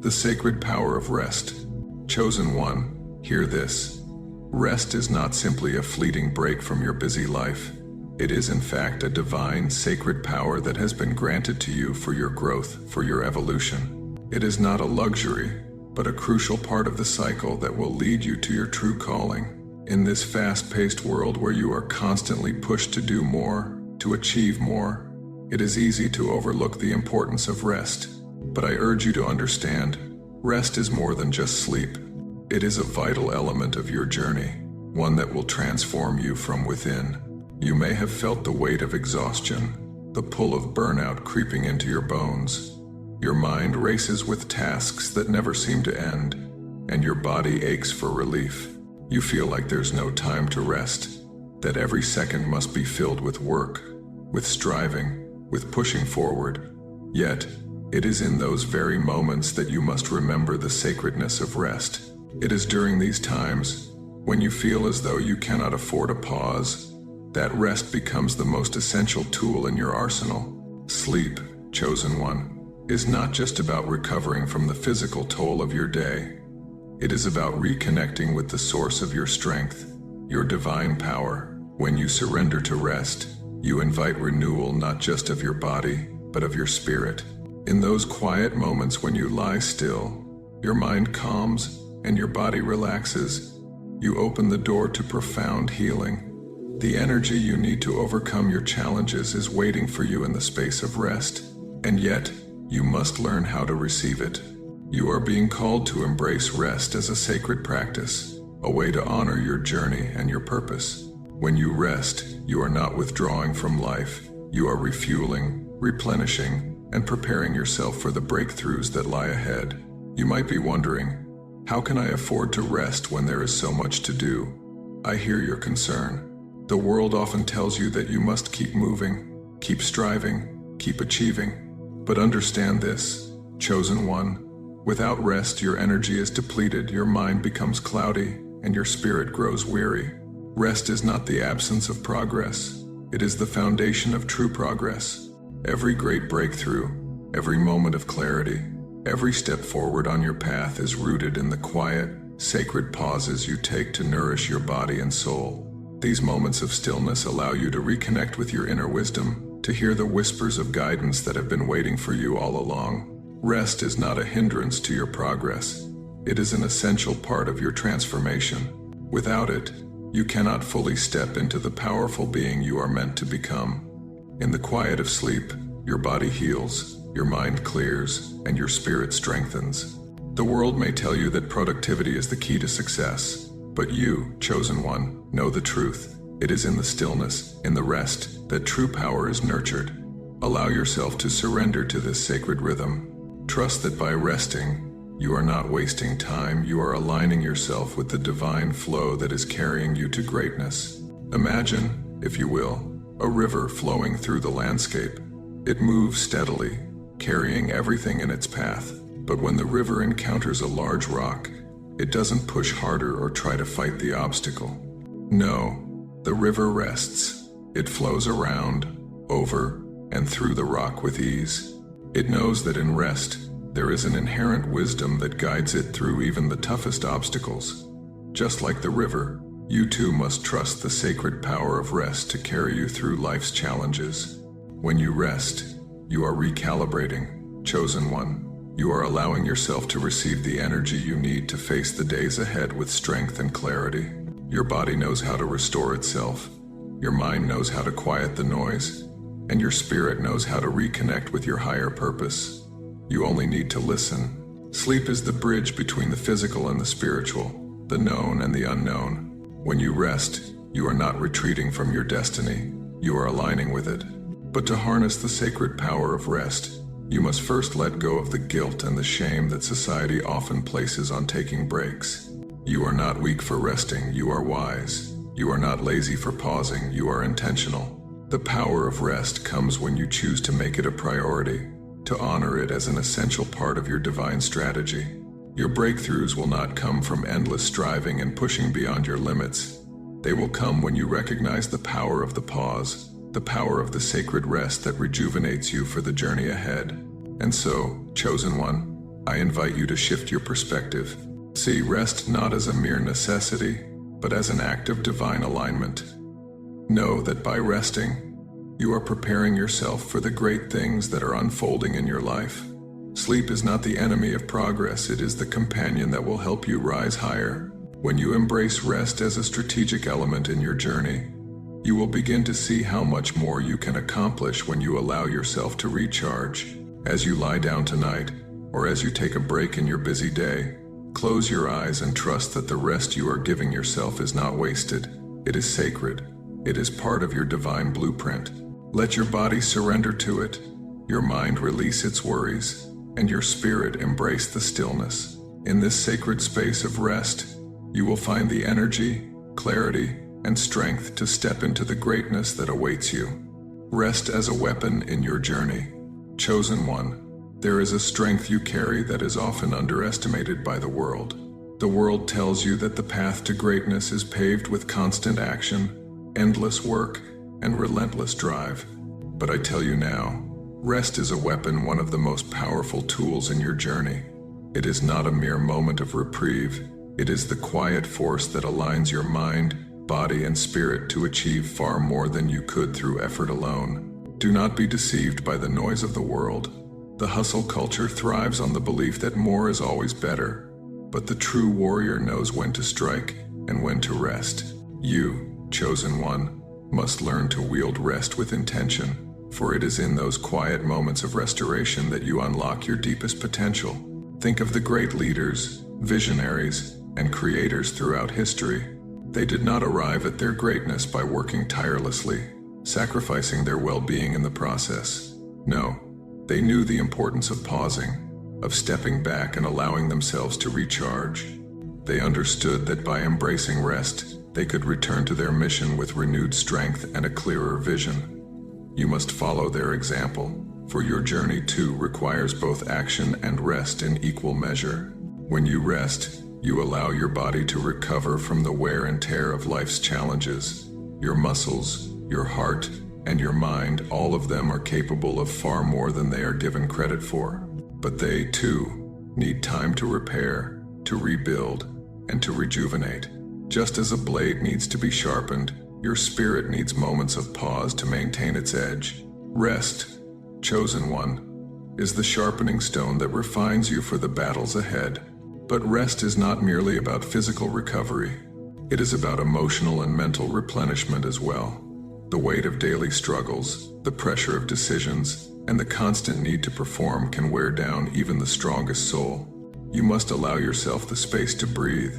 The sacred power of rest. Chosen one, hear this. Rest is not simply a fleeting break from your busy life. It is in fact a divine, sacred power that has been granted to you for your growth, for your evolution. It is not a luxury, but a crucial part of the cycle that will lead you to your true calling. In this fast-paced world where you are constantly pushed to do more, to achieve more, it is easy to overlook the importance of rest. But I urge you to understand, rest is more than just sleep. It is a vital element of your journey, one that will transform you from within. You may have felt the weight of exhaustion, the pull of burnout creeping into your bones. Your mind races with tasks that never seem to end, and your body aches for relief. You feel like there's no time to rest, that every second must be filled with work, with striving, with pushing forward. Yet, it is in those very moments that you must remember the sacredness of rest. It is during these times, when you feel as though you cannot afford a pause, that rest becomes the most essential tool in your arsenal. Sleep, chosen one, is not just about recovering from the physical toll of your day. It is about reconnecting with the source of your strength, your divine power. When you surrender to rest, you invite renewal not just of your body, but of your spirit. In those quiet moments when you lie still, your mind calms and your body relaxes, you open the door to profound healing. The energy you need to overcome your challenges is waiting for you in the space of rest, and yet, you must learn how to receive it. You are being called to embrace rest as a sacred practice, a way to honor your journey and your purpose. When you rest, you are not withdrawing from life. You are refueling, replenishing, and preparing yourself for the breakthroughs that lie ahead. You might be wondering, how can I afford to rest when there is so much to do? I hear your concern. The world often tells you that you must keep moving, keep striving, keep achieving. But understand this, chosen one. Without rest, your energy is depleted, your mind becomes cloudy, and your spirit grows weary. Rest is not the absence of progress. It is the foundation of true progress. Every great breakthrough, every moment of clarity, every step forward on your path is rooted in the quiet, sacred pauses you take to nourish your body and soul. These moments of stillness allow you to reconnect with your inner wisdom, to hear the whispers of guidance that have been waiting for you all along. Rest is not a hindrance to your progress. It is an essential part of your transformation. Without it, you cannot fully step into the powerful being you are meant to become. In the quiet of sleep, your body heals, your mind clears, and your spirit strengthens. The world may tell you that productivity is the key to success, but you, chosen one, know the truth. It is in the stillness, in the rest, that true power is nurtured. Allow yourself to surrender to this sacred rhythm. Trust that by resting, you are not wasting time, you are aligning yourself with the divine flow that is carrying you to greatness. Imagine, if you will, a river flowing through the landscape. It moves steadily, carrying everything in its path. But when the river encounters a large rock, it doesn't push harder or try to fight the obstacle. No, the river rests. It flows around, over, and through the rock with ease. It knows that in rest, there is an inherent wisdom that guides it through even the toughest obstacles. Just like the river, you too must trust the sacred power of rest to carry you through life's challenges. When you rest, you are recalibrating, chosen one. You are allowing yourself to receive the energy you need to face the days ahead with strength and clarity. Your body knows how to restore itself. Your mind knows how to quiet the noise. And your spirit knows how to reconnect with your higher purpose. You only need to listen. Sleep is the bridge between the physical and the spiritual, the known and the unknown. When you rest, you are not retreating from your destiny. You are aligning with it. But to harness the sacred power of rest, you must first let go of the guilt and the shame that society often places on taking breaks. You are not weak for resting, you are wise. You are not lazy for pausing, you are intentional. The power of rest comes when you choose to make it a priority, to honor it as an essential part of your divine strategy. Your breakthroughs will not come from endless striving and pushing beyond your limits. They will come when you recognize the power of the pause, the power of the sacred rest that rejuvenates you for the journey ahead. And so, chosen one, I invite you to shift your perspective. See rest not as a mere necessity, but as an act of divine alignment. Know that by resting, you are preparing yourself for the great things that are unfolding in your life. Sleep is not the enemy of progress, it is the companion that will help you rise higher. When you embrace rest as a strategic element in your journey, you will begin to see how much more you can accomplish when you allow yourself to recharge. As you lie down tonight, or as you take a break in your busy day, close your eyes and trust that the rest you are giving yourself is not wasted. It is sacred. It is part of your divine blueprint. Let your body surrender to it, your mind release its worries, and your spirit embrace the stillness. In this sacred space of rest, you will find the energy, clarity, and strength to step into the greatness that awaits you. Rest as a weapon in your journey. Chosen one, there is a strength you carry that is often underestimated by the world. The world tells you that the path to greatness is paved with constant action, endless work, and relentless drive. But I tell you now, rest is a weapon, one of the most powerful tools in your journey. It is not a mere moment of reprieve. It is the quiet force that aligns your mind, body, and spirit to achieve far more than you could through effort alone. Do not be deceived by the noise of the world. The hustle culture thrives on the belief that more is always better, but the true warrior knows when to strike and when to rest. You, chosen one, must learn to wield rest with intention, for it is in those quiet moments of restoration that you unlock your deepest potential. Think of the great leaders, visionaries, and creators throughout history. They did not arrive at their greatness by working tirelessly, sacrificing their well-being in the process. No, they knew the importance of pausing, of stepping back and allowing themselves to recharge. They understood that by embracing rest, they could return to their mission with renewed strength and a clearer vision. You must follow their example, for your journey too requires both action and rest in equal measure. When you rest, you allow your body to recover from the wear and tear of life's challenges. Your muscles, your heart, and your mind, all of them are capable of far more than they are given credit for. But they, too, need time to repair, to rebuild, and to rejuvenate. Just as a blade needs to be sharpened, your spirit needs moments of pause to maintain its edge. Rest, chosen one, is the sharpening stone that refines you for the battles ahead. But rest is not merely about physical recovery. It is about emotional and mental replenishment as well. The weight of daily struggles, the pressure of decisions, and the constant need to perform can wear down even the strongest soul. You must allow yourself the space to breathe,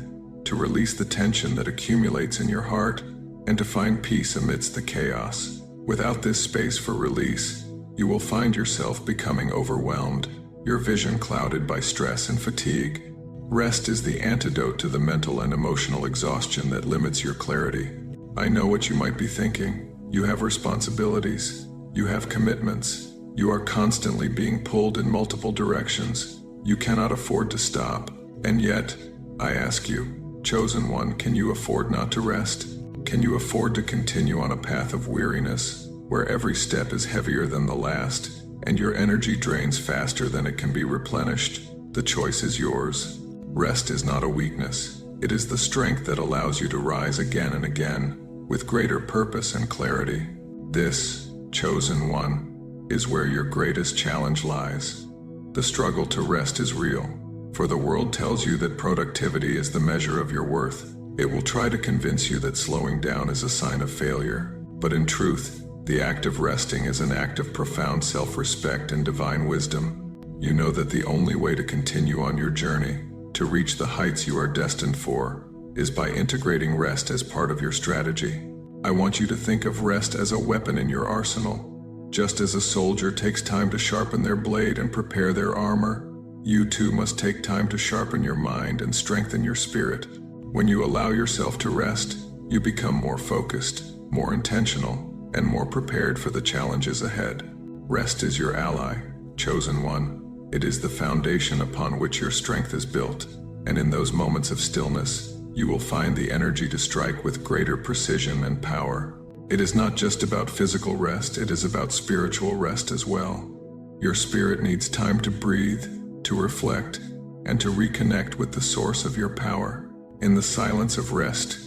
to release the tension that accumulates in your heart, and to find peace amidst the chaos. Without this space for release, you will find yourself becoming overwhelmed, your vision clouded by stress and fatigue. Rest is the antidote to the mental and emotional exhaustion that limits your clarity. I know what you might be thinking. You have responsibilities. You have commitments. You are constantly being pulled in multiple directions. You cannot afford to stop. And yet, I ask you, chosen one, can you afford not to rest? Can you afford to continue on a path of weariness, where every step is heavier than the last, and your energy drains faster than it can be replenished? The choice is yours. Rest is not a weakness. It is the strength that allows you to rise again and again, with greater purpose and clarity. This, chosen one, is where your greatest challenge lies. The struggle to rest is real, for the world tells you that productivity is the measure of your worth. It will try to convince you that slowing down is a sign of failure. But in truth, the act of resting is an act of profound self-respect and divine wisdom. You know that the only way to continue on your journey, to reach the heights you are destined for, is by integrating rest as part of your strategy. I want you to think of rest as a weapon in your arsenal. Just as a soldier takes time to sharpen their blade and prepare their armor, you too must take time to sharpen your mind and strengthen your spirit. When you allow yourself to rest, you become more focused, more intentional, and more prepared for the challenges ahead. Rest is your ally, chosen one. It is the foundation upon which your strength is built, and in those moments of stillness, you will find the energy to strike with greater precision and power. It is not just about physical rest, it is about spiritual rest as well. Your spirit needs time to breathe, to reflect, and to reconnect with the source of your power. In the silence of rest,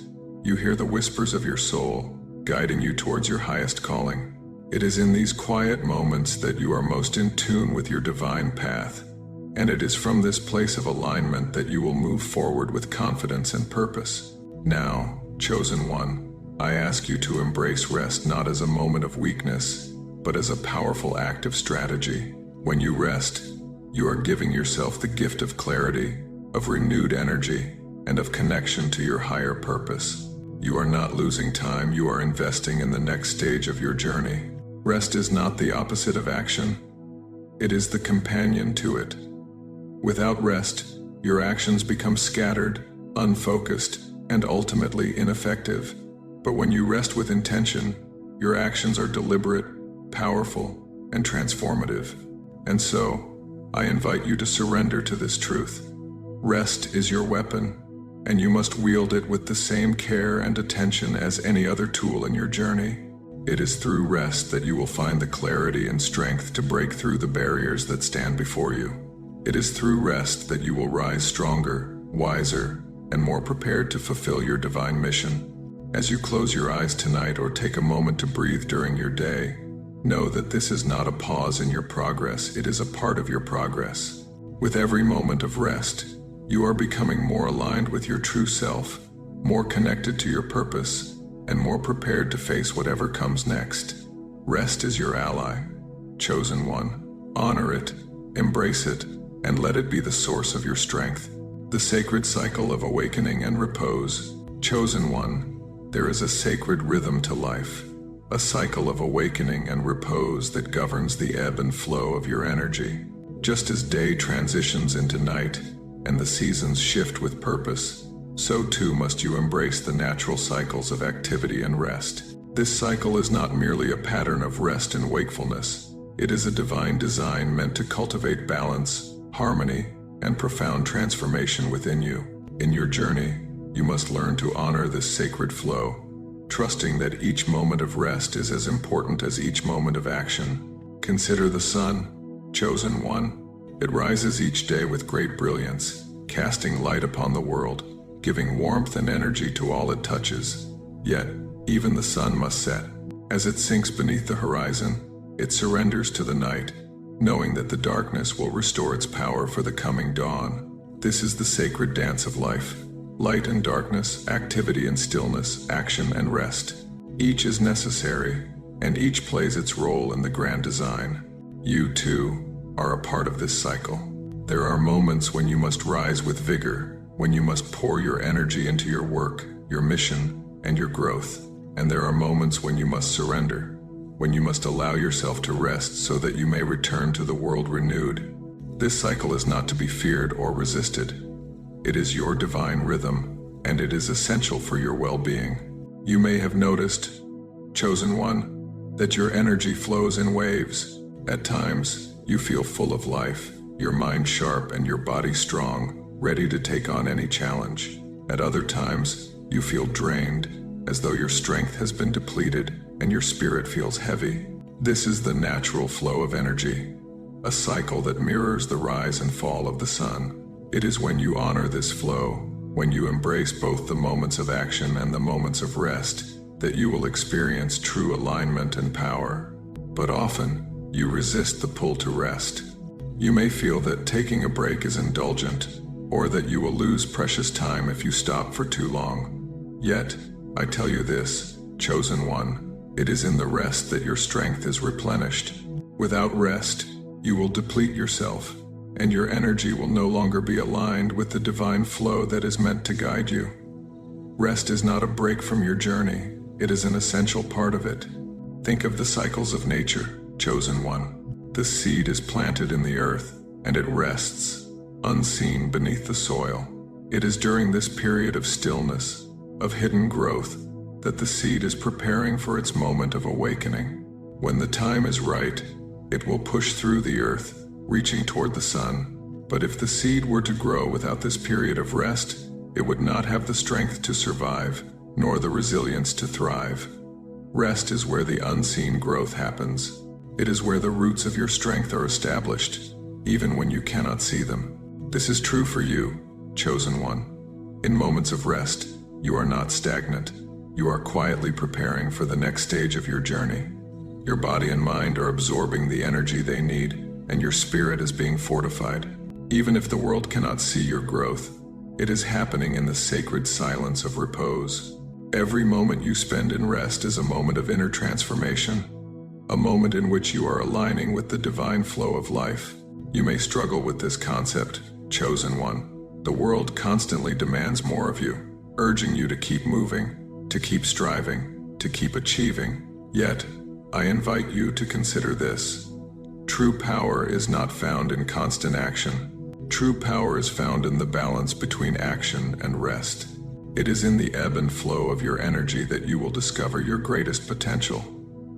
you hear the whispers of your soul, guiding you towards your highest calling. It is in these quiet moments that you are most in tune with your divine path, and it is from this place of alignment that you will move forward with confidence and purpose. Now, chosen one, I ask you to embrace rest not as a moment of weakness, but as a powerful act of strategy. When you rest, you are giving yourself the gift of clarity, of renewed energy, and of connection to your higher purpose. You are not losing time, you are investing in the next stage of your journey. Rest is not the opposite of action. It is the companion to it. Without rest, your actions become scattered, unfocused, and ultimately ineffective. But when you rest with intention, your actions are deliberate, powerful, and transformative. And so, I invite you to surrender to this truth. Rest is your weapon, and you must wield it with the same care and attention as any other tool in your journey. It is through rest that you will find the clarity and strength to break through the barriers that stand before you. It is through rest that you will rise stronger, wiser, and more prepared to fulfill your divine mission. As you close your eyes tonight or take a moment to breathe during your day, know that this is not a pause in your progress, it is a part of your progress. With every moment of rest, you are becoming more aligned with your true self, more connected to your purpose, and more prepared to face whatever comes next. Rest is your ally, chosen one. Honor it, embrace it, and let it be the source of your strength. The sacred cycle of awakening and repose. Chosen one, there is a sacred rhythm to life, a cycle of awakening and repose that governs the ebb and flow of your energy. Just as day transitions into night and the seasons shift with purpose, so too must you embrace the natural cycles of activity and rest. This cycle is not merely a pattern of rest and wakefulness. It is a divine design meant to cultivate balance, harmony, and profound transformation within you. In your journey, you must learn to honor this sacred flow, trusting that each moment of rest is as important as each moment of action. Consider the sun, chosen one. It rises each day with great brilliance, casting light upon the world, giving warmth and energy to all it touches. Yet, even the sun must set. As it sinks beneath the horizon, it surrenders to the night, knowing that the darkness will restore its power for the coming dawn. This is the sacred dance of life. Light and darkness, activity and stillness, action and rest. Each is necessary, and each plays its role in the grand design. You, too, are a part of this cycle. There are moments when you must rise with vigor, when you must pour your energy into your work, your mission, and your growth. And there are moments when you must surrender, when you must allow yourself to rest so that you may return to the world renewed. This cycle is not to be feared or resisted. It is your divine rhythm, and it is essential for your well-being. You may have noticed, chosen one, that your energy flows in waves. At times, you feel full of life, your mind sharp and your body strong, ready to take on any challenge. At other times, you feel drained, as though your strength has been depleted and your spirit feels heavy. This is the natural flow of energy, a cycle that mirrors the rise and fall of the sun. It is when you honor this flow, when you embrace both the moments of action and the moments of rest, that you will experience true alignment and power. But often, you resist the pull to rest. You may feel that taking a break is indulgent, or that you will lose precious time if you stop for too long. Yet, I tell you this, chosen one, it is in the rest that your strength is replenished. Without rest, you will deplete yourself, and your energy will no longer be aligned with the divine flow that is meant to guide you. Rest is not a break from your journey, it is an essential part of it. Think of the cycles of nature, chosen one. The seed is planted in the earth, and it rests, unseen beneath the soil. It is during this period of stillness, of hidden growth, that the seed is preparing for its moment of awakening. When the time is right, it will push through the earth, reaching toward the sun. But if the seed were to grow without this period of rest, it would not have the strength to survive, nor the resilience to thrive. Rest is where the unseen growth happens. It is where the roots of your strength are established, even when you cannot see them. This is true for you, chosen one. In moments of rest, you are not stagnant. You are quietly preparing for the next stage of your journey. Your body and mind are absorbing the energy they need, and your spirit is being fortified. Even if the world cannot see your growth, it is happening in the sacred silence of repose. Every moment you spend in rest is a moment of inner transformation, a moment in which you are aligning with the divine flow of life. You may struggle with this concept, chosen one. The world constantly demands more of you, urging you to keep moving, to keep striving, to keep achieving. Yet, I invite you to consider this. True power is not found in constant action. True power is found in the balance between action and rest. It is in the ebb and flow of your energy that you will discover your greatest potential.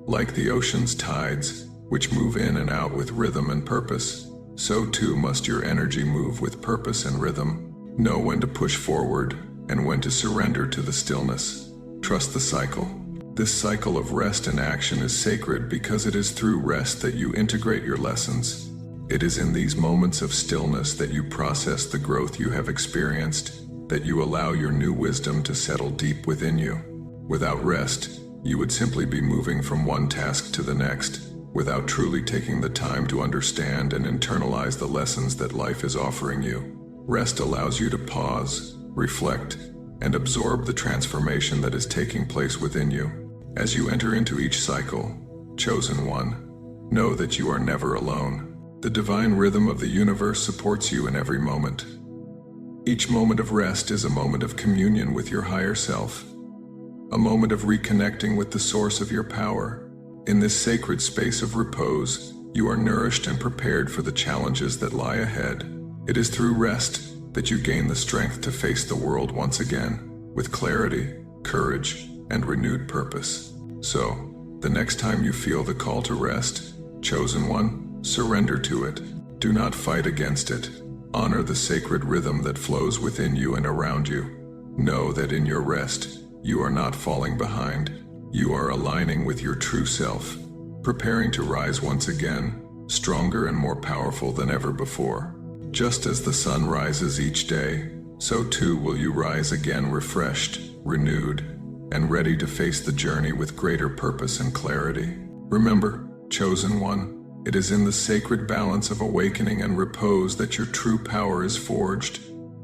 Like the ocean's tides, which move in and out with rhythm and purpose, so too must your energy move with purpose and rhythm. Know when to push forward and when to surrender to the stillness. Trust the cycle. This cycle of rest and action is sacred because it is through rest that you integrate your lessons. It is in these moments of stillness that you process the growth you have experienced, that you allow your new wisdom to settle deep within you. Without rest, you would simply be moving from one task to the next, without truly taking the time to understand and internalize the lessons that life is offering you. Rest allows you to pause, reflect, and absorb the transformation that is taking place within you. As you enter into each cycle, chosen one, know that you are never alone. The divine rhythm of the universe supports you in every moment. Each moment of rest is a moment of communion with your higher self, a moment of reconnecting with the source of your power. In this sacred space of repose, you are nourished and prepared for the challenges that lie ahead. It is through rest that you gain the strength to face the world once again, with clarity, courage, and renewed purpose. So, the next time you feel the call to rest, chosen one, surrender to it. Do not fight against it. Honor the sacred rhythm that flows within you and around you. Know that in your rest, you are not falling behind. You are aligning with your true self, preparing to rise once again, stronger and more powerful than ever before. Just as the sun rises each day, so too will you rise again refreshed, renewed, and ready to face the journey with greater purpose and clarity. Remember, chosen one, it is in the sacred balance of awakening and repose that your true power is forged.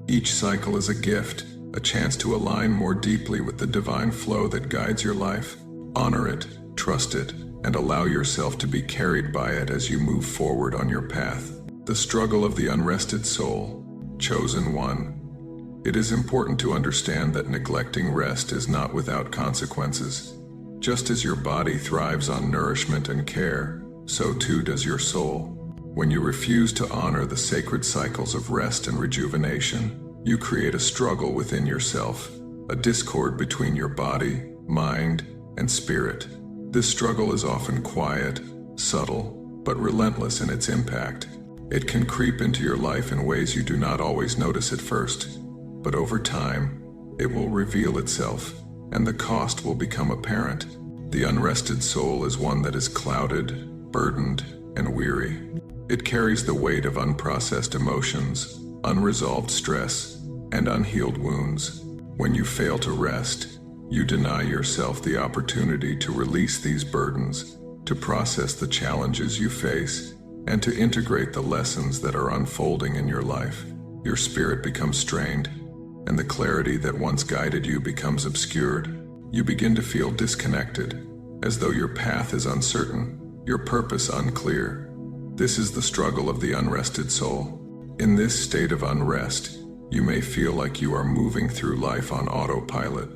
Each cycle is a gift, a chance to align more deeply with the divine flow that guides your life. Honor it, trust it, and allow yourself to be carried by it as you move forward on your path. The struggle of the unrested soul, chosen one. It is important to understand that neglecting rest is not without consequences. Just as your body thrives on nourishment and care, so too does your soul. When you refuse to honor the sacred cycles of rest and rejuvenation, you create a struggle within yourself, a discord between your body, mind, and spirit. This struggle is often quiet, subtle, but relentless in its impact. It can creep into your life in ways you do not always notice at first, but over time, it will reveal itself, and the cost will become apparent. The unrested soul is one that is clouded, burdened, and weary. It carries the weight of unprocessed emotions, unresolved stress, and unhealed wounds. When you fail to rest, you deny yourself the opportunity to release these burdens, to process the challenges you face, and to integrate the lessons that are unfolding in your life. Your spirit becomes strained, and the clarity that once guided you becomes obscured. You begin to feel disconnected, as though your path is uncertain, your purpose unclear. This is the struggle of the unrested soul. In this state of unrest, you may feel like you are moving through life on autopilot.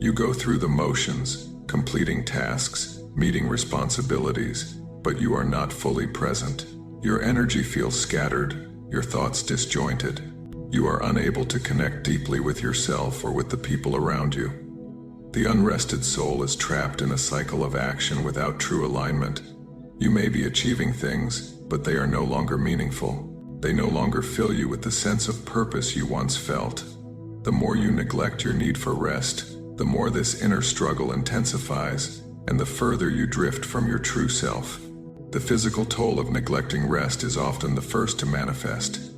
You go through the motions, completing tasks, meeting responsibilities, but you are not fully present. Your energy feels scattered, your thoughts disjointed. You are unable to connect deeply with yourself or with the people around you. The unrested soul is trapped in a cycle of action without true alignment. You may be achieving things, but they are no longer meaningful. They no longer fill you with the sense of purpose you once felt. The more you neglect your need for rest, the more this inner struggle intensifies, and the further you drift from your true self. The physical toll of neglecting rest is often the first to manifest.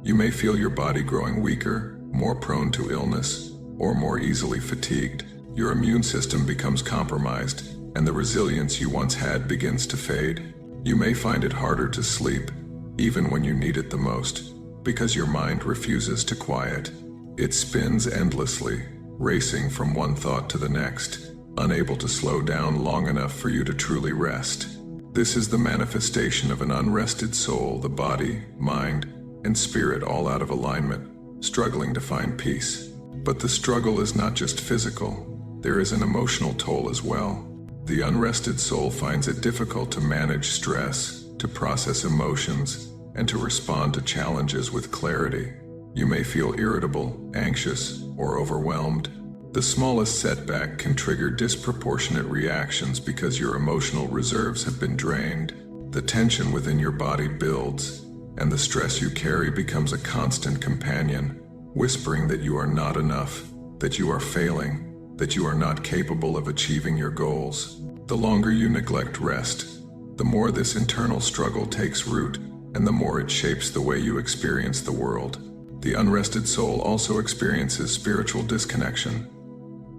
You may feel your body growing weaker, more prone to illness, or more easily fatigued. Your immune system becomes compromised, and the resilience you once had begins to fade. You may find it harder to sleep, even when you need it the most, because your mind refuses to quiet. It spins endlessly, racing from one thought to the next, unable to slow down long enough for you to truly rest. This is the manifestation of an unrested soul, the body, mind, and spirit all out of alignment, struggling to find peace. But the struggle is not just physical, there is an emotional toll as well. The unrested soul finds it difficult to manage stress, to process emotions, and to respond to challenges with clarity. You may feel irritable, anxious, or overwhelmed. The smallest setback can trigger disproportionate reactions because your emotional reserves have been drained. The tension within your body builds, and the stress you carry becomes a constant companion, whispering that you are not enough, that you are failing, that you are not capable of achieving your goals. The longer you neglect rest, the more this internal struggle takes root, and the more it shapes the way you experience the world. The unrested soul also experiences spiritual disconnection.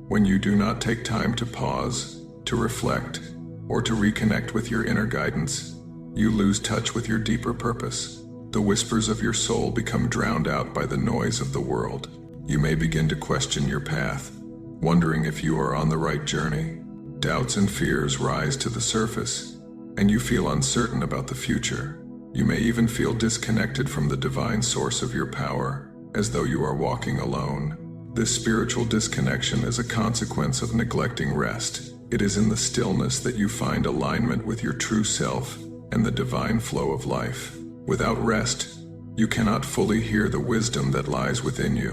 When you do not take time to pause, to reflect, or to reconnect with your inner guidance, you lose touch with your deeper purpose. The whispers of your soul become drowned out by the noise of the world. You may begin to question your path, wondering if you are on the right journey. Doubts and fears rise to the surface, and you feel uncertain about the future. You may even feel disconnected from the divine source of your power, as though you are walking alone. This spiritual disconnection is a consequence of neglecting rest. It is in the stillness that you find alignment with your true self and the divine flow of life. Without rest, you cannot fully hear the wisdom that lies within you.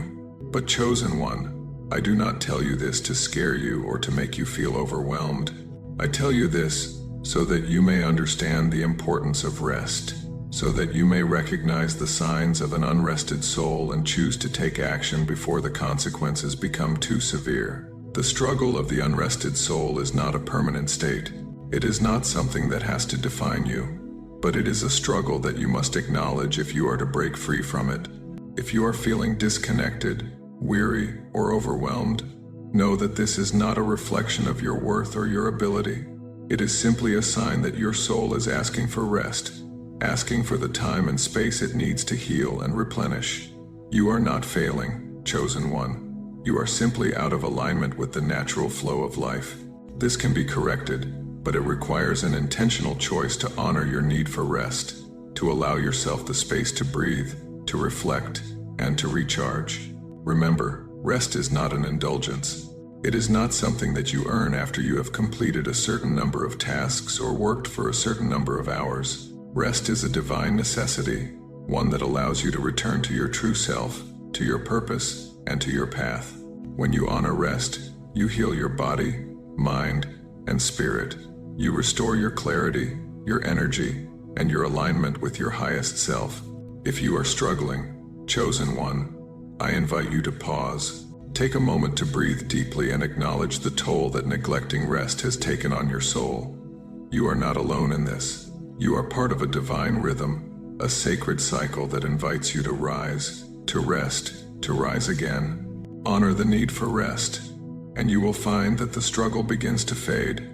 But chosen one, I do not tell you this to scare you or to make you feel overwhelmed. I tell you this so that you may understand the importance of rest, so that you may recognize the signs of an unrested soul and choose to take action before the consequences become too severe. The struggle of the unrested soul is not a permanent state. It is not something that has to define you, but it is a struggle that you must acknowledge if you are to break free from it. If you are feeling disconnected, weary, or overwhelmed, know that this is not a reflection of your worth or your ability. It is simply a sign that your soul is asking for rest, asking for the time and space it needs to heal and replenish. You are not failing, chosen one. You are simply out of alignment with the natural flow of life. This can be corrected, but it requires an intentional choice to honor your need for rest, to allow yourself the space to breathe, to reflect, and to recharge. Remember, rest is not an indulgence. It is not something that you earn after you have completed a certain number of tasks or worked for a certain number of hours. Rest is a divine necessity, one that allows you to return to your true self, to your purpose, and to your path. When you honor rest, you heal your body, mind, and spirit. You restore your clarity, your energy, and your alignment with your highest self. If you are struggling, chosen one, I invite you to pause. Take a moment to breathe deeply and acknowledge the toll that neglecting rest has taken on your soul. You are not alone in this. You are part of a divine rhythm, a sacred cycle that invites you to rise, to rest, to rise again. Honor the need for rest, and you will find that the struggle begins to fade.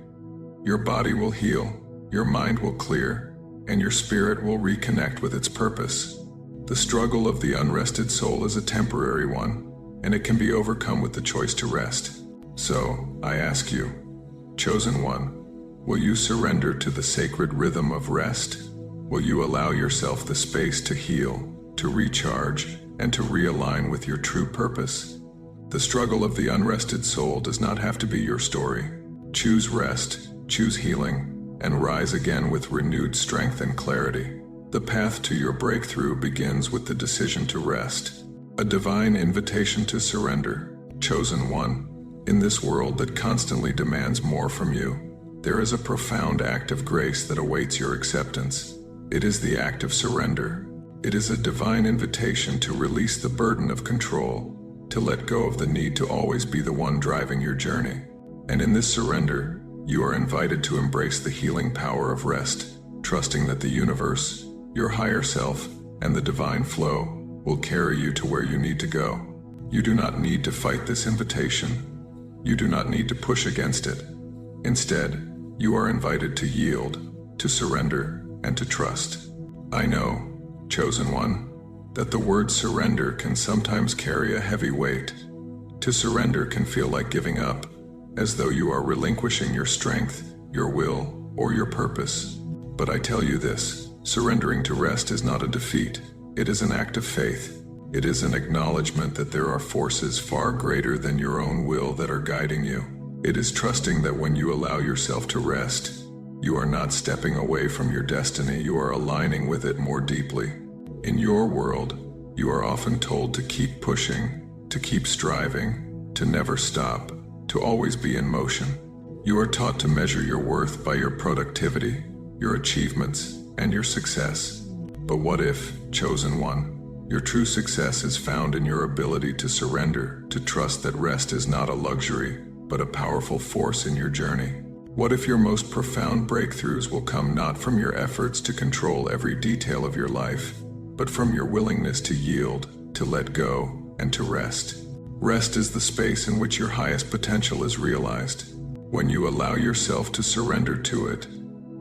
Your body will heal, your mind will clear, and your spirit will reconnect with its purpose. The struggle of the unrested soul is a temporary one, and it can be overcome with the choice to rest. So, I ask you, chosen one, will you surrender to the sacred rhythm of rest? Will you allow yourself the space to heal, to recharge, and to realign with your true purpose? The struggle of the unrested soul does not have to be your story. Choose rest, choose healing, and rise again with renewed strength and clarity. The path to your breakthrough begins with the decision to rest, a divine invitation to surrender. Chosen one, in this world that constantly demands more from you, there is a profound act of grace that awaits your acceptance. It is the act of surrender. It is a divine invitation to release the burden of control, to let go of the need to always be the one driving your journey. And in this surrender, you are invited to embrace the healing power of rest, trusting that the universe, your higher self, and the divine flow will carry you to where you need to go. You do not need to fight this invitation. You do not need to push against it. Instead, you are invited to yield, to surrender, and to trust. I know, chosen one, that the word surrender can sometimes carry a heavy weight. To surrender can feel like giving up, as though you are relinquishing your strength, your will, or your purpose. But I tell you this, surrendering to rest is not a defeat. It is an act of faith. It is an acknowledgement that there are forces far greater than your own will that are guiding you. It is trusting that when you allow yourself to rest, you are not stepping away from your destiny, you are aligning with it more deeply. In your world, you are often told to keep pushing, to keep striving, to never stop, to always be in motion. You are taught to measure your worth by your productivity, your achievements, and your success. But what if, chosen one, your true success is found in your ability to surrender, to trust that rest is not a luxury, but a powerful force in your journey? What if your most profound breakthroughs will come not from your efforts to control every detail of your life, but from your willingness to yield, to let go, and to rest? Rest is the space in which your highest potential is realized. When you allow yourself to surrender to it,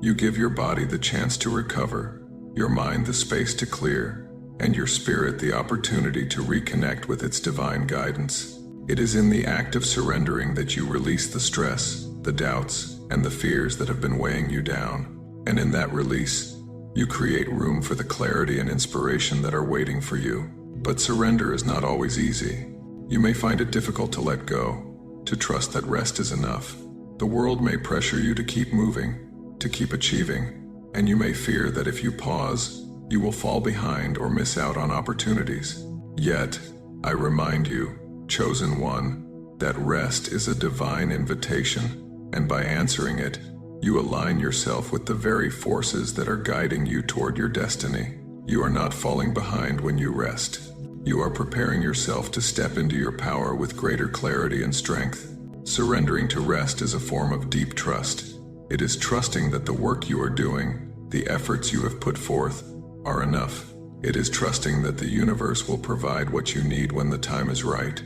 you give your body the chance to recover, your mind the space to clear, and your spirit the opportunity to reconnect with its divine guidance. It is in the act of surrendering that you release the stress, the doubts, and the fears that have been weighing you down. And in that release, you create room for the clarity and inspiration that are waiting for you. But surrender is not always easy. You may find it difficult to let go, to trust that rest is enough. The world may pressure you to keep moving, to keep achieving, and you may fear that if you pause, you will fall behind or miss out on opportunities. Yet, I remind you, chosen one, that rest is a divine invitation, and by answering it, you align yourself with the very forces that are guiding you toward your destiny. You are not falling behind when you rest. You are preparing yourself to step into your power with greater clarity and strength. Surrendering to rest is a form of deep trust. It is trusting that the work you are doing, the efforts you have put forth, are enough. It is trusting that the universe will provide what you need when the time is right.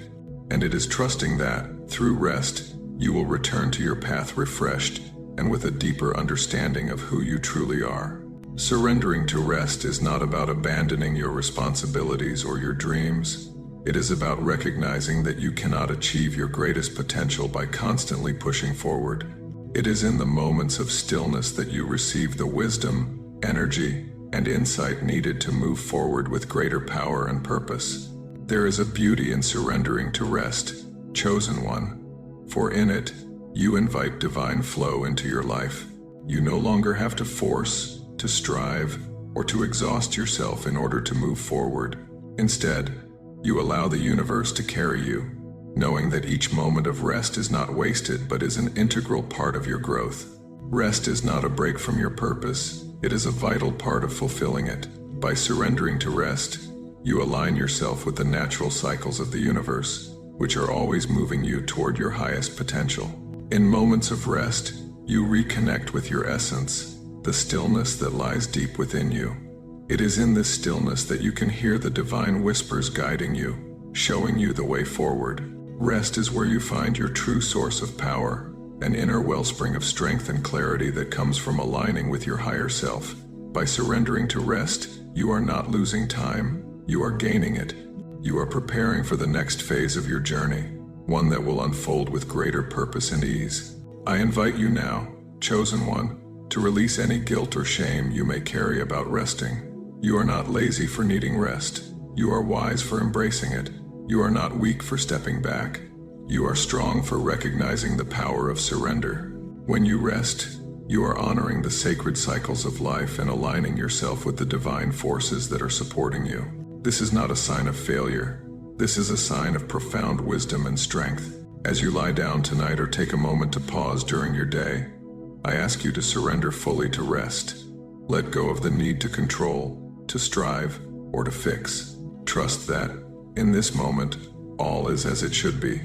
And it is trusting that, through rest, you will return to your path refreshed and with a deeper understanding of who you truly are. Surrendering to rest is not about abandoning your responsibilities or your dreams. It is about recognizing that you cannot achieve your greatest potential by constantly pushing forward. It is in the moments of stillness that you receive the wisdom, energy, and insight needed to move forward with greater power and purpose. There is a beauty in surrendering to rest, chosen one, for in it, you invite divine flow into your life. You no longer have to force, to strive, or to exhaust yourself in order to move forward. Instead, you allow the universe to carry you, knowing that each moment of rest is not wasted but is an integral part of your growth. Rest is not a break from your purpose, it is a vital part of fulfilling it. By surrendering to rest, you align yourself with the natural cycles of the universe, which are always moving you toward your highest potential. In moments of rest, you reconnect with your essence, the stillness that lies deep within you. It is in this stillness that you can hear the divine whispers guiding you, showing you the way forward. Rest is where you find your true source of power, an inner wellspring of strength and clarity that comes from aligning with your higher self. By surrendering to rest, you are not losing time, you are gaining it. You are preparing for the next phase of your journey, one that will unfold with greater purpose and ease. I invite you now, chosen one, to release any guilt or shame you may carry about resting. You are not lazy for needing rest. You are wise for embracing it. You are not weak for stepping back. You are strong for recognizing the power of surrender. When you rest, you are honoring the sacred cycles of life and aligning yourself with the divine forces that are supporting you. This is not a sign of failure. This is a sign of profound wisdom and strength. As you lie down tonight or take a moment to pause during your day, I ask you to surrender fully to rest. Let go of the need to control, to strive, or to fix. Trust that, in this moment, all is as it should be.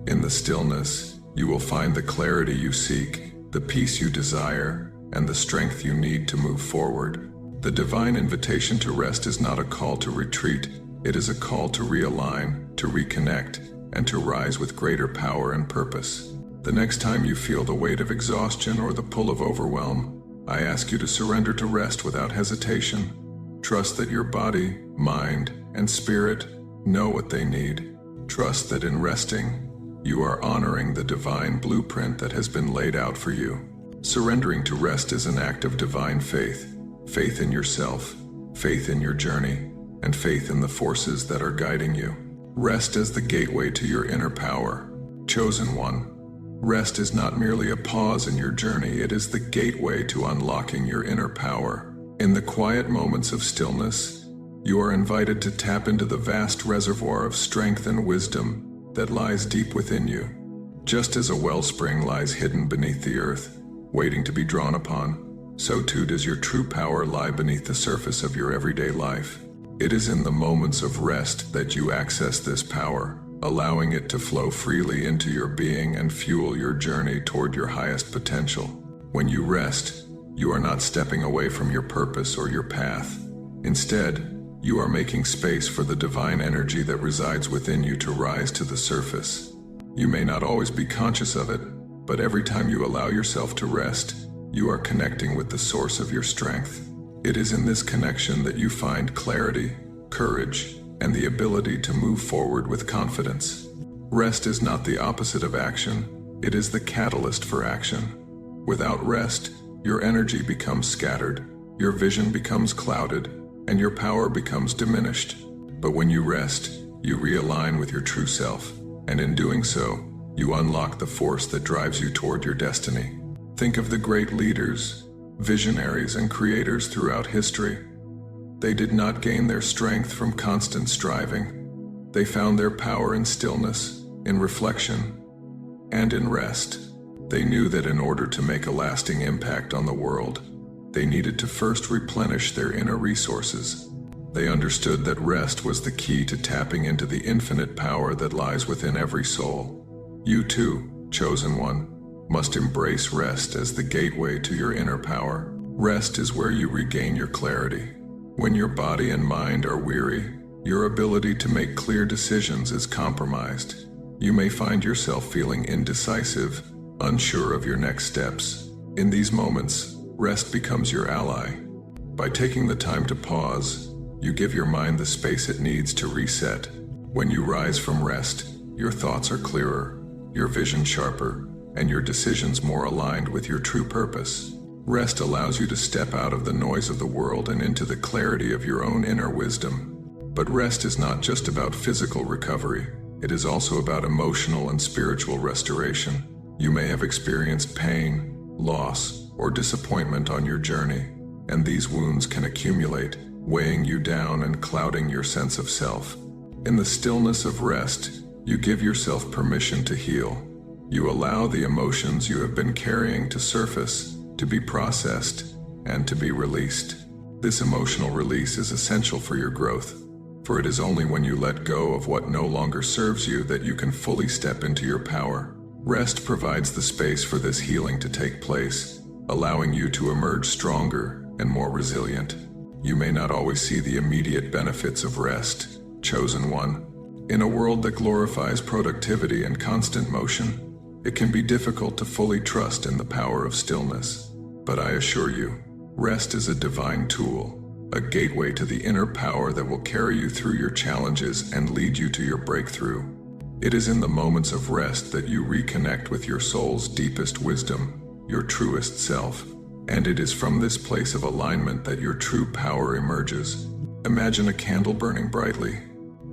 In the stillness, you will find the clarity you seek, the peace you desire, and the strength you need to move forward. The divine invitation to rest is not a call to retreat, it is a call to realign, to reconnect, and to rise with greater power and purpose. The next time you feel the weight of exhaustion or the pull of overwhelm, I ask you to surrender to rest without hesitation. Trust that your body, mind, and spirit know what they need. Trust that in resting, you are honoring the divine blueprint that has been laid out for you. Surrendering to rest is an act of divine faith. Faith in yourself, faith in your journey, and faith in the forces that are guiding you. Rest as the gateway to your inner power. Chosen one. Rest is not merely a pause in your journey, it is the gateway to unlocking your inner power. In the quiet moments of stillness, you are invited to tap into the vast reservoir of strength and wisdom that lies deep within you. Just as a wellspring lies hidden beneath the earth, waiting to be drawn upon, so too does your true power lie beneath the surface of your everyday life. It is in the moments of rest that you access this power, allowing it to flow freely into your being and fuel your journey toward your highest potential. When you rest, you are not stepping away from your purpose or your path. Instead, you are making space for the divine energy that resides within you to rise to the surface. You may not always be conscious of it, but every time you allow yourself to rest, you are connecting with the source of your strength. It is in this connection that you find clarity, courage, and the ability to move forward with confidence. Rest is not the opposite of action, it is the catalyst for action. Without rest, your energy becomes scattered, your vision becomes clouded, and your power becomes diminished. But when you rest, you realign with your true self, and in doing so, you unlock the force that drives you toward your destiny. Think of the great leaders, visionaries, and creators throughout history. They did not gain their strength from constant striving. They found their power in stillness, in reflection, and in rest. They knew that in order to make a lasting impact on the world, they needed to first replenish their inner resources. They understood that rest was the key to tapping into the infinite power that lies within every soul. You too, chosen one, must embrace rest as the gateway to your inner power. Rest is where you regain your clarity. When your body and mind are weary, your ability to make clear decisions is compromised. You may find yourself feeling indecisive, unsure of your next steps. In these moments, rest becomes your ally. By taking the time to pause, you give your mind the space it needs to reset. When you rise from rest, your thoughts are clearer, your vision sharper, and your decisions more aligned with your true purpose. Rest allows you to step out of the noise of the world and into the clarity of your own inner wisdom. But rest is not just about physical recovery, it is also about emotional and spiritual restoration. You may have experienced pain, loss, or disappointment on your journey, and these wounds can accumulate, weighing you down and clouding your sense of self. In the stillness of rest, you give yourself permission to heal. You allow the emotions you have been carrying to surface, to be processed, and to be released. This emotional release is essential for your growth, for it is only when you let go of what no longer serves you that you can fully step into your power. Rest provides the space for this healing to take place, allowing you to emerge stronger and more resilient. You may not always see the immediate benefits of rest, chosen one. In a world that glorifies productivity and constant motion, it can be difficult to fully trust in the power of stillness. But I assure you, rest is a divine tool, a gateway to the inner power that will carry you through your challenges and lead you to your breakthrough. It is in the moments of rest that you reconnect with your soul's deepest wisdom, your truest self, and it is from this place of alignment that your true power emerges. Imagine a candle burning brightly.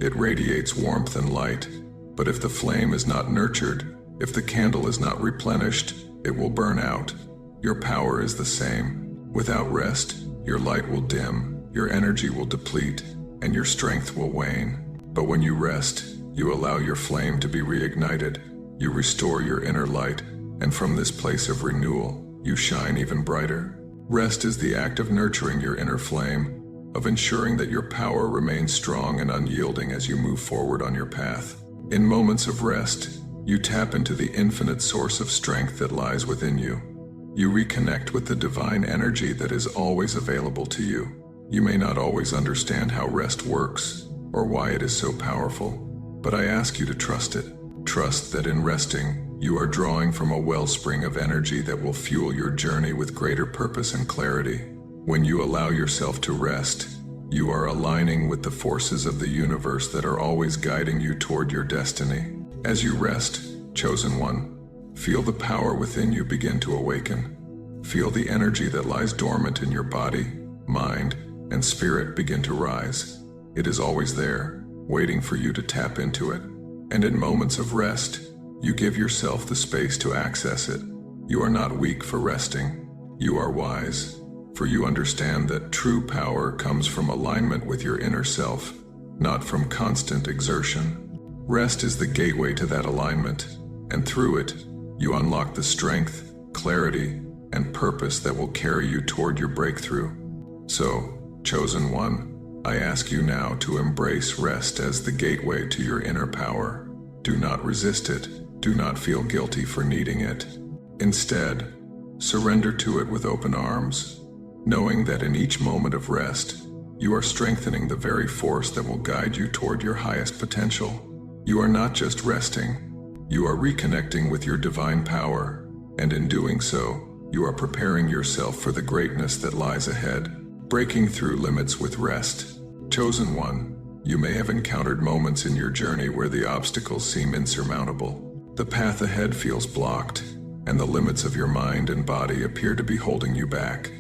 It radiates warmth and light, but if the flame is not nurtured, if the candle is not replenished, it will burn out. Your power is the same. Without rest, your light will dim, your energy will deplete, and your strength will wane. But when you rest, you allow your flame to be reignited. You restore your inner light, and from this place of renewal, you shine even brighter. Rest is the act of nurturing your inner flame, of ensuring that your power remains strong and unyielding as you move forward on your path. In moments of rest, you tap into the infinite source of strength that lies within you. You reconnect with the divine energy that is always available to you. You may not always understand how rest works or why it is so powerful, but I ask you to trust it. Trust that in resting, you are drawing from a wellspring of energy that will fuel your journey with greater purpose and clarity. When you allow yourself to rest, you are aligning with the forces of the universe that are always guiding you toward your destiny. As you rest, chosen one, feel the power within you begin to awaken. Feel the energy that lies dormant in your body, mind, and spirit begin to rise. It is always there, waiting for you to tap into it. And in moments of rest, you give yourself the space to access it. You are not weak for resting. You are wise, for you understand that true power comes from alignment with your inner self, not from constant exertion. Rest is the gateway to that alignment, and through it, you unlock the strength, clarity, and purpose that will carry you toward your breakthrough. So, chosen one, I ask you now to embrace rest as the gateway to your inner power. Do not resist it. Do not feel guilty for needing it. Instead, surrender to it with open arms, knowing that in each moment of rest, you are strengthening the very force that will guide you toward your highest potential. You are not just resting, you are reconnecting with your divine power, and in doing so, you are preparing yourself for the greatness that lies ahead. Breaking through limits with rest. Chosen one, you may have encountered moments in your journey where the obstacles seem insurmountable. The path ahead feels blocked, and the limits of your mind and body appear to be holding you back.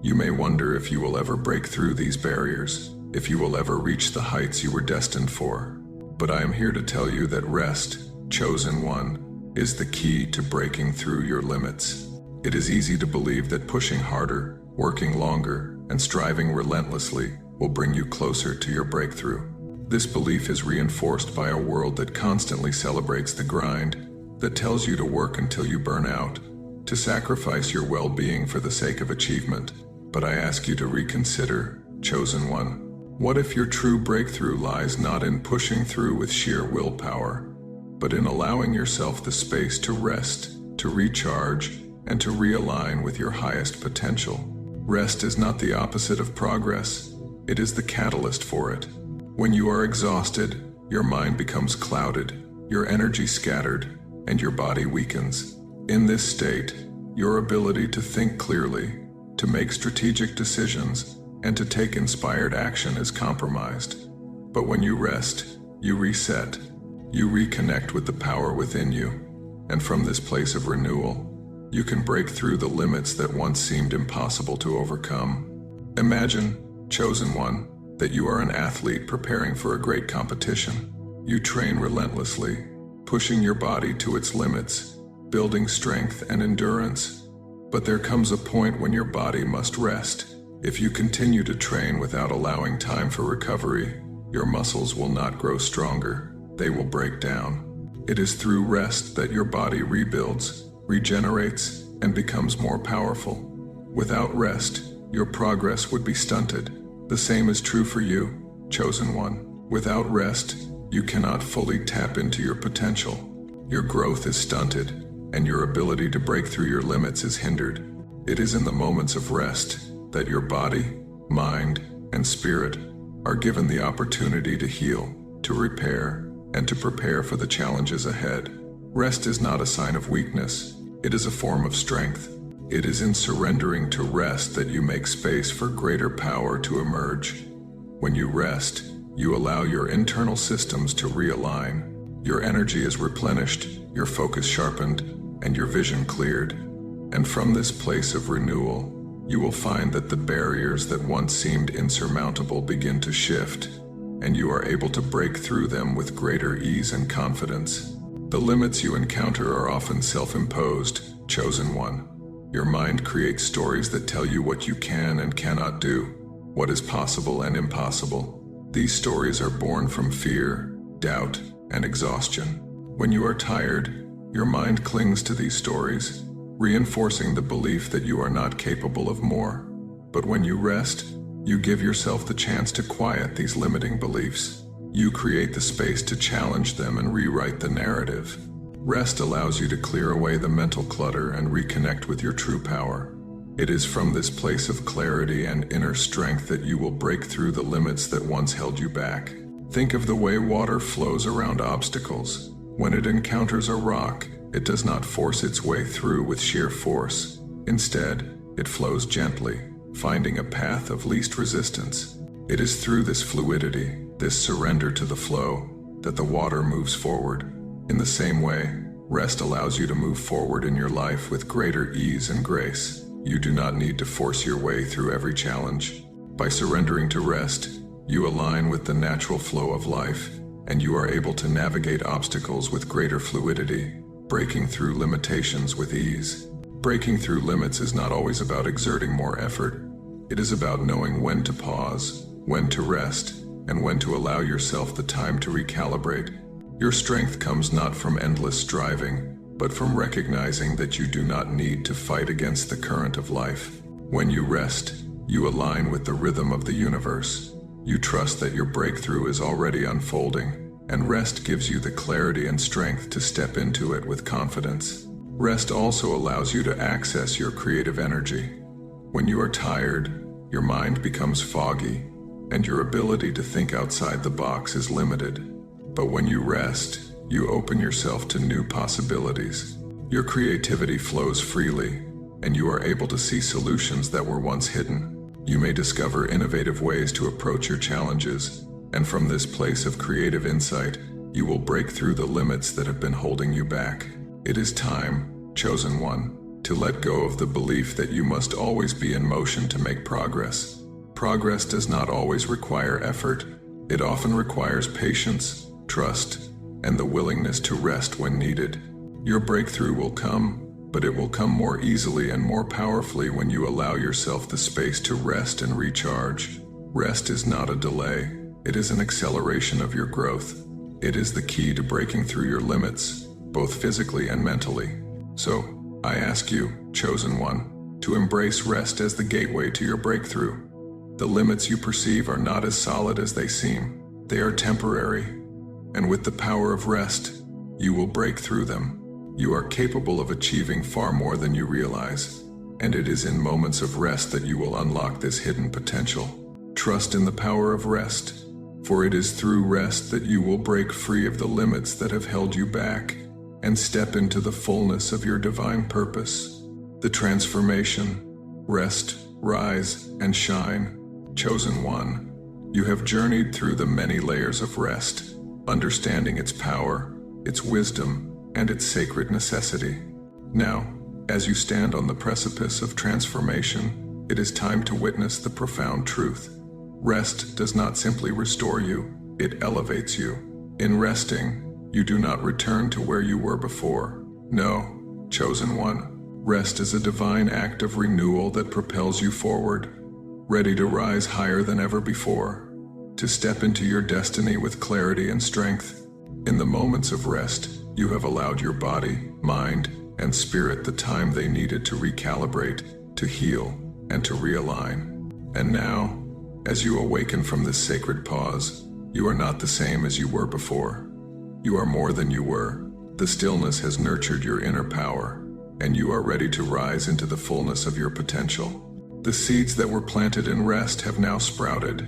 You may wonder if you will ever break through these barriers, if you will ever reach the heights you were destined for. But I am here to tell you that rest, chosen one, is the key to breaking through your limits. It is easy to believe that pushing harder, working longer, and striving relentlessly will bring you closer to your breakthrough. This belief is reinforced by a world that constantly celebrates the grind, that tells you to work until you burn out, to sacrifice your well-being for the sake of achievement. But I ask you to reconsider, chosen one. What if your true breakthrough lies not in pushing through with sheer willpower, but in allowing yourself the space to rest, to recharge, and to realign with your highest potential? Rest is not the opposite of progress, it is the catalyst for it. When you are exhausted, your mind becomes clouded, your energy scattered, and your body weakens. In this state, your ability to think clearly, to make strategic decisions, and to take inspired action is compromised. But when you rest, you reset, you reconnect with the power within you, and from this place of renewal, you can break through the limits that once seemed impossible to overcome. Imagine, chosen one, that you are an athlete preparing for a great competition. You train relentlessly, pushing your body to its limits, building strength and endurance. But there comes a point when your body must rest. If you continue to train without allowing time for recovery, your muscles will not grow stronger, they will break down. It is through rest that your body rebuilds, regenerates, and becomes more powerful. Without rest, your progress would be stunted. The same is true for you, chosen one. Without rest, you cannot fully tap into your potential. Your growth is stunted, and your ability to break through your limits is hindered. It is in the moments of rest that your body, mind, and spirit are given the opportunity to heal, to repair, and to prepare for the challenges ahead. Rest is not a sign of weakness. It is a form of strength. It is in surrendering to rest that you make space for greater power to emerge. When you rest, you allow your internal systems to realign. Your energy is replenished, your focus sharpened, and your vision cleared. And from this place of renewal, you will find that the barriers that once seemed insurmountable begin to shift, and you are able to break through them with greater ease and confidence. The limits you encounter are often self-imposed, chosen one. Your mind creates stories that tell you what you can and cannot do, what is possible and impossible. These stories are born from fear, doubt, and exhaustion. When you are tired, your mind clings to these stories, reinforcing the belief that you are not capable of more. But when you rest, you give yourself the chance to quiet these limiting beliefs. You create the space to challenge them and rewrite the narrative. Rest allows you to clear away the mental clutter and reconnect with your true power. It is from this place of clarity and inner strength that you will break through the limits that once held you back. Think of the way water flows around obstacles. When it encounters a rock, it does not force its way through with sheer force. Instead, it flows gently, finding a path of least resistance. It is through this fluidity, this surrender to the flow, that the water moves forward. In the same way, rest allows you to move forward in your life with greater ease and grace. You do not need to force your way through every challenge. By surrendering to rest, you align with the natural flow of life, and you are able to navigate obstacles with greater fluidity, breaking through limitations with ease. Breaking through limits is not always about exerting more effort. It is about knowing when to pause, when to rest, and when to allow yourself the time to recalibrate. Your strength comes not from endless striving, but from recognizing that you do not need to fight against the current of life. When you rest, you align with the rhythm of the universe. You trust that your breakthrough is already unfolding, and rest gives you the clarity and strength to step into it with confidence. Rest also allows you to access your creative energy. When you are tired, your mind becomes foggy, and your ability to think outside the box is limited. But when you rest, you open yourself to new possibilities. Your creativity flows freely, and you are able to see solutions that were once hidden. You may discover innovative ways to approach your challenges, and from this place of creative insight, you will break through the limits that have been holding you back. It is time, chosen one, to let go of the belief that you must always be in motion to make progress. Progress does not always require effort. It often requires patience, trust, and the willingness to rest when needed. Your breakthrough will come, but it will come more easily and more powerfully when you allow yourself the space to rest and recharge. Rest is not a delay. It is an acceleration of your growth. It is the key to breaking through your limits, both physically and mentally. So, I ask you, chosen one, to embrace rest as the gateway to your breakthrough. The limits you perceive are not as solid as they seem. They are temporary, and with the power of rest, you will break through them. You are capable of achieving far more than you realize, and it is in moments of rest that you will unlock this hidden potential. Trust in the power of rest, for it is through rest that you will break free of the limits that have held you back and step into the fullness of your divine purpose. The transformation, rest, rise, and shine. Chosen one, you have journeyed through the many layers of rest, understanding its power, its wisdom, and its sacred necessity. Now, as you stand on the precipice of transformation, it is time to witness the profound truth. Rest does not simply restore you, it elevates you. In resting, you do not return to where you were before. No, chosen one, rest is a divine act of renewal that propels you forward, ready to rise higher than ever before, to step into your destiny with clarity and strength. In the moments of rest, you have allowed your body, mind, and spirit the time they needed to recalibrate, to heal, and to realign. And now, as you awaken from this sacred pause, you are not the same as you were before. You are more than you were. The stillness has nurtured your inner power, and you are ready to rise into the fullness of your potential. The seeds that were planted in rest have now sprouted,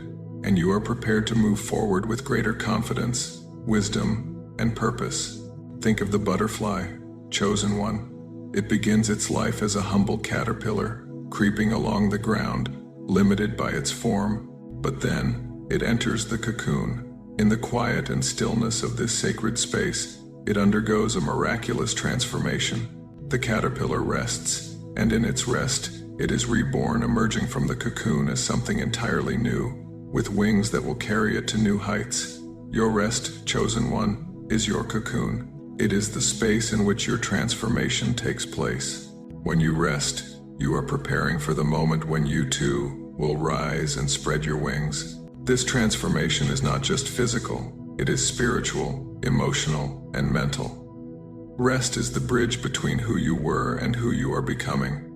and you are prepared to move forward with greater confidence, wisdom, and purpose. Think of the butterfly, chosen one. It begins its life as a humble caterpillar, creeping along the ground, limited by its form, but then it enters the cocoon. In the quiet and stillness of this sacred space, it undergoes a miraculous transformation. The caterpillar rests, and in its rest, it is reborn, emerging from the cocoon as something entirely new, with wings that will carry it to new heights. Your rest, chosen one, is your cocoon. It is the space in which your transformation takes place. When you rest, you are preparing for the moment when you too will rise and spread your wings. This transformation is not just physical, it is spiritual, emotional, and mental. Rest is the bridge between who you were and who you are becoming.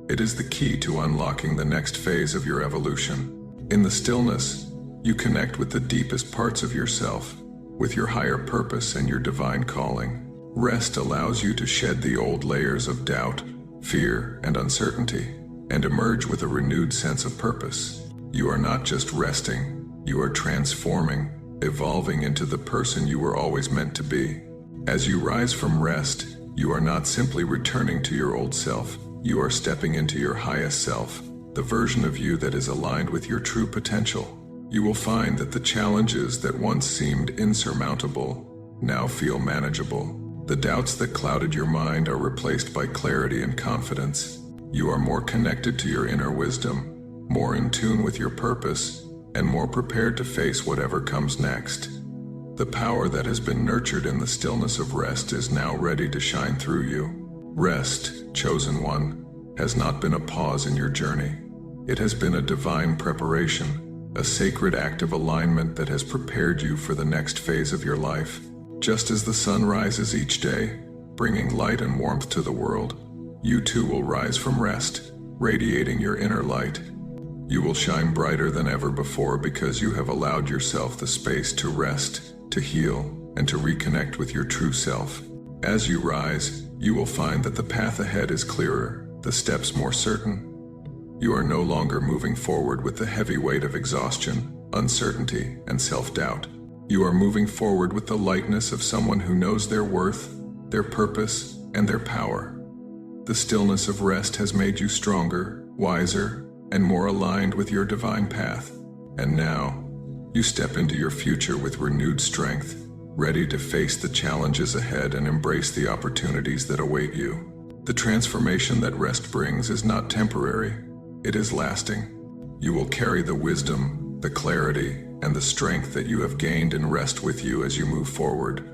It is the key to unlocking the next phase of your evolution. In the stillness, you connect with the deepest parts of yourself, with your higher purpose and your divine calling. Rest allows you to shed the old layers of doubt, fear, and uncertainty, and emerge with a renewed sense of purpose. You are not just resting, you are transforming, evolving into the person you were always meant to be. As you rise from rest, you are not simply returning to your old self, you are stepping into your highest self, the version of you that is aligned with your true potential. You will find that the challenges that once seemed insurmountable now feel manageable. The doubts that clouded your mind are replaced by clarity and confidence. You are more connected to your inner wisdom, more in tune with your purpose, and more prepared to face whatever comes next. The power that has been nurtured in the stillness of rest is now ready to shine through you. Rest, chosen one, has not been a pause in your journey. It has been a divine preparation, a sacred act of alignment that has prepared you for the next phase of your life. Just as the sun rises each day, bringing light and warmth to the world, you too will rise from rest, radiating your inner light. You will shine brighter than ever before because you have allowed yourself the space to rest, to heal, and to reconnect with your true self. As you rise, you will find that the path ahead is clearer, the steps more certain. You are no longer moving forward with the heavy weight of exhaustion, uncertainty, and self-doubt. You are moving forward with the lightness of someone who knows their worth, their purpose, and their power. The stillness of rest has made you stronger, wiser, and more aligned with your divine path. And now, you step into your future with renewed strength, ready to face the challenges ahead and embrace the opportunities that await you. The transformation that rest brings is not temporary, it is lasting. You will carry the wisdom, the clarity, and the strength that you have gained in rest with you as you move forward.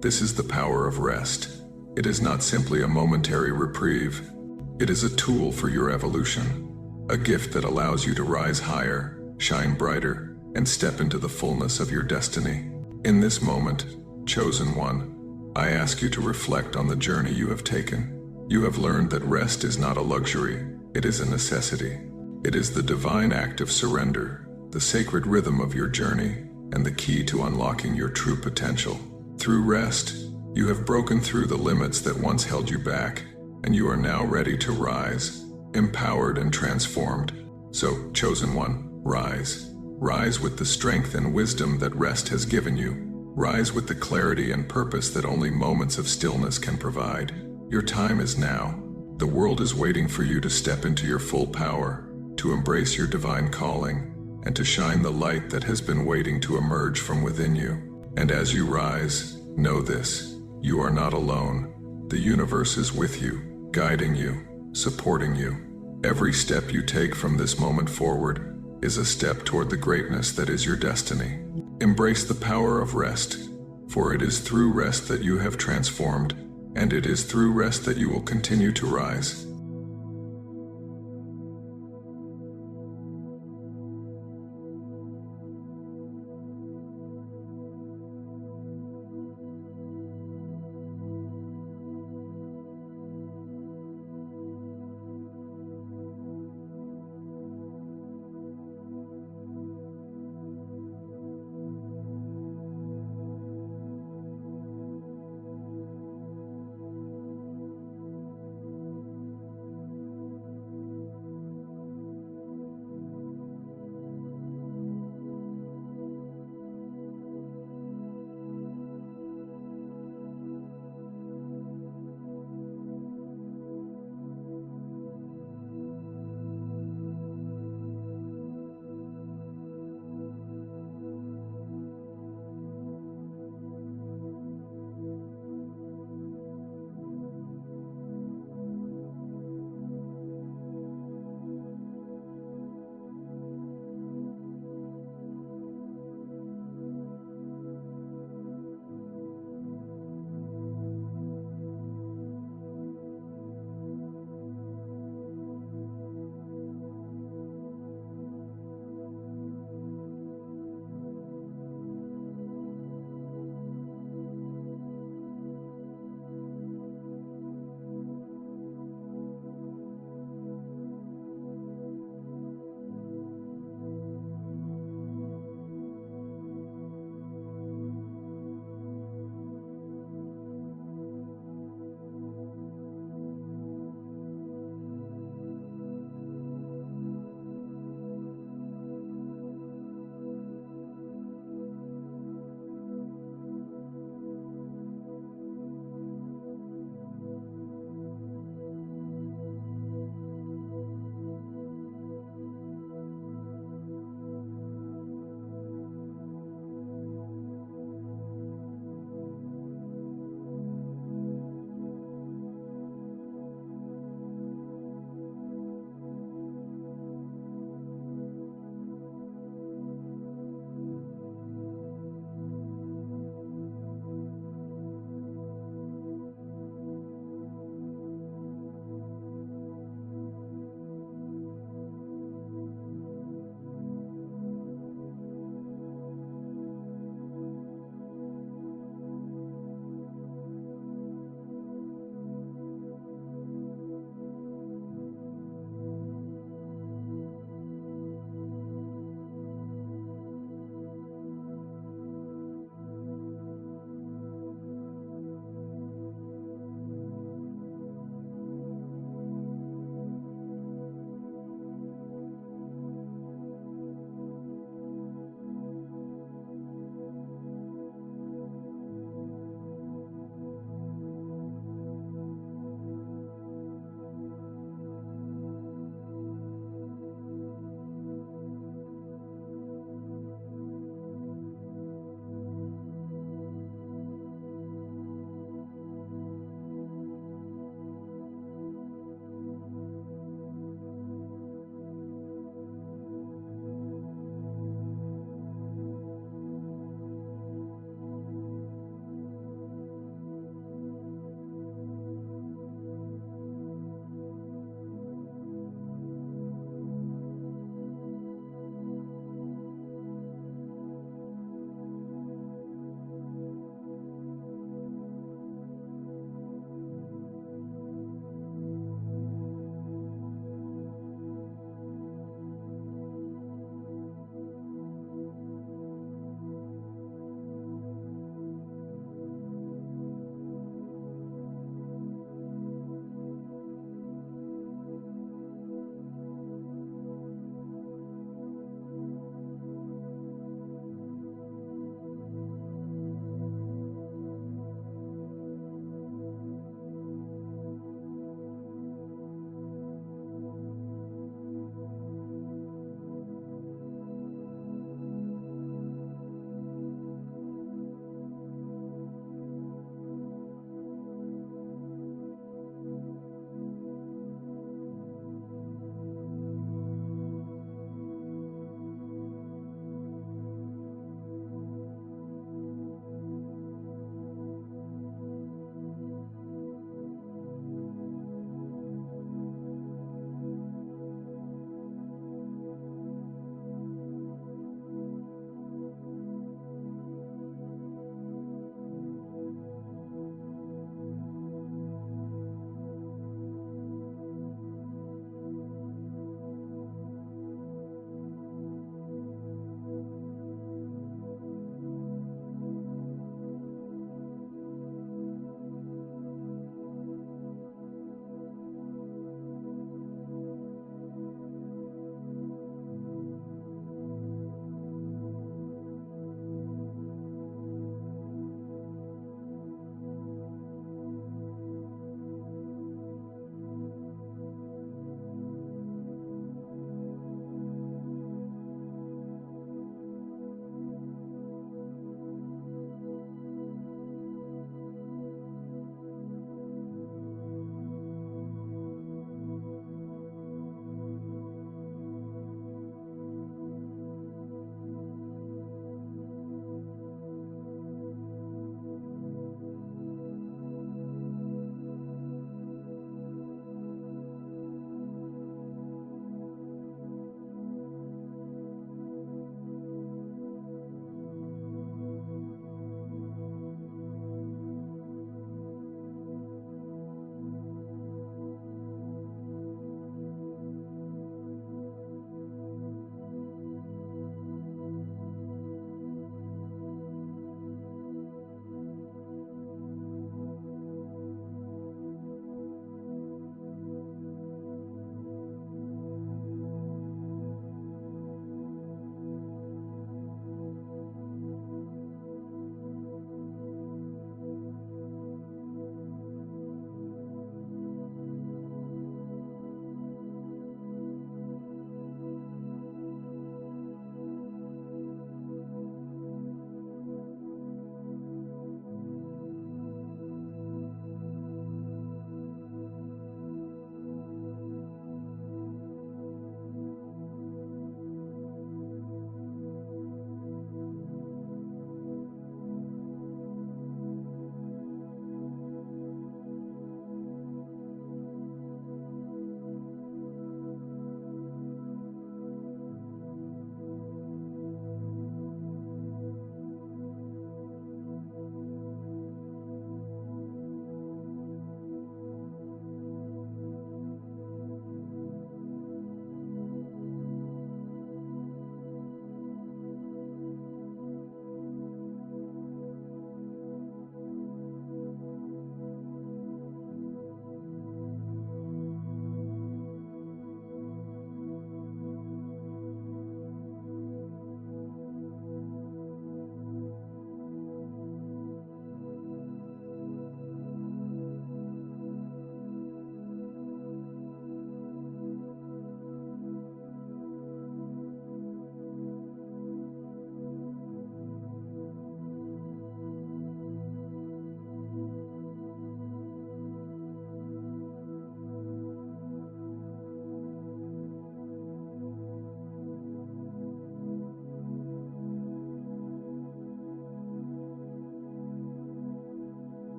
This is the power of rest. It is not simply a momentary reprieve. It is a tool for your evolution, a gift that allows you to rise higher, shine brighter, and step into the fullness of your destiny. In this moment, chosen one, I ask you to reflect on the journey you have taken. You have learned that rest is not a luxury, it is a necessity. It is the divine act of surrender, the sacred rhythm of your journey, and the key to unlocking your true potential. Through rest, you have broken through the limits that once held you back, and you are now ready to rise, empowered and transformed. So, chosen one, rise. Rise with the strength and wisdom that rest has given you. Rise with the clarity and purpose that only moments of stillness can provide. Your time is now. The world is waiting for you to step into your full power, to embrace your divine calling, and to shine the light that has been waiting to emerge from within you. And as you rise, know this, you are not alone. The universe is with you, guiding you, supporting you. Every step you take from this moment forward is a step toward the greatness that is your destiny. Embrace the power of rest, for it is through rest that you have transformed, and it is through rest that you will continue to rise.